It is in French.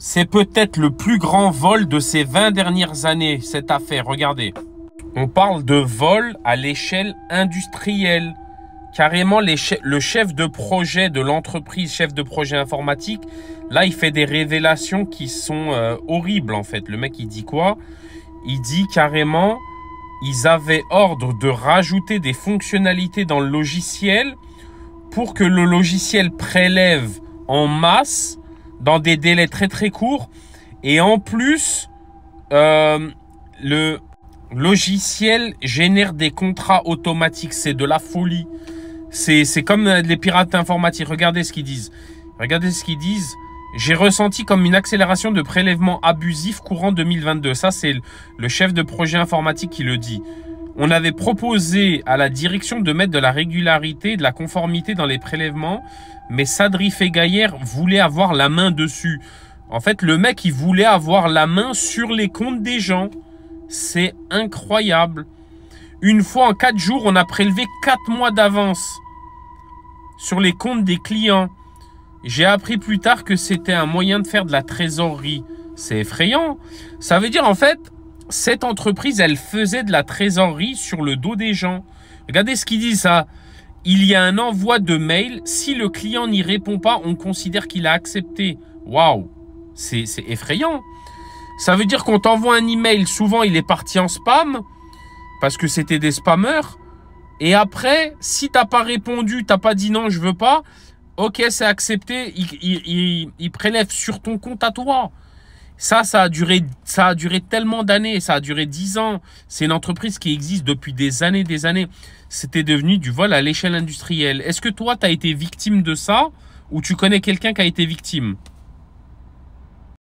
C'est peut-être le plus grand vol de ces 20 dernières années, cette affaire. Regardez. On parle de vol à l'échelle industrielle. Carrément, le chef de projet de l'entreprise, chef de projet informatique, là, il fait des révélations qui sont horribles, en fait. Le mec, il dit quoi? Il dit carrément, ils avaient ordre de rajouter des fonctionnalités dans le logiciel pour que le logiciel prélève en masse dans des délais très très courts. Et en plus, le logiciel génère des contrats automatiques. C'est de la folie. C'est comme les pirates informatiques. Regardez ce qu'ils disent. Regardez ce qu'ils disent. J'ai ressenti comme une accélération de prélèvement abusif courant 2022. Ça, c'est le chef de projet informatique qui le dit. On avait proposé à la direction de mettre de la régularité et de la conformité dans les prélèvements, mais Sadri Fegayer voulait avoir la main dessus. En fait, le mec, il voulait avoir la main sur les comptes des gens. C'est incroyable. Une fois en 4 jours, on a prélevé 4 mois d'avance sur les comptes des clients. J'ai appris plus tard que c'était un moyen de faire de la trésorerie. C'est effrayant. Ça veut dire, en fait, cette entreprise, elle faisait de la trésorerie sur le dos des gens. Regardez ce qu'il dit, ça. Il y a un envoi de mail. Si le client n'y répond pas, on considère qu'il a accepté. Waouh, c'est effrayant. Ça veut dire qu'on t'envoie un email. Souvent, il est parti en spam parce que c'était des spammers. Et après, si tu n'as pas répondu, tu n'as pas dit non, je veux pas. Ok, c'est accepté. Il prélève sur ton compte à toi. Ça a duré tellement d'années. Ça a duré 10 ans. C'est une entreprise qui existe depuis des années, des années. C'était devenu du vol à l'échelle industrielle. Est-ce que toi, tu as été victime de ça ou tu connais quelqu'un qui a été victime?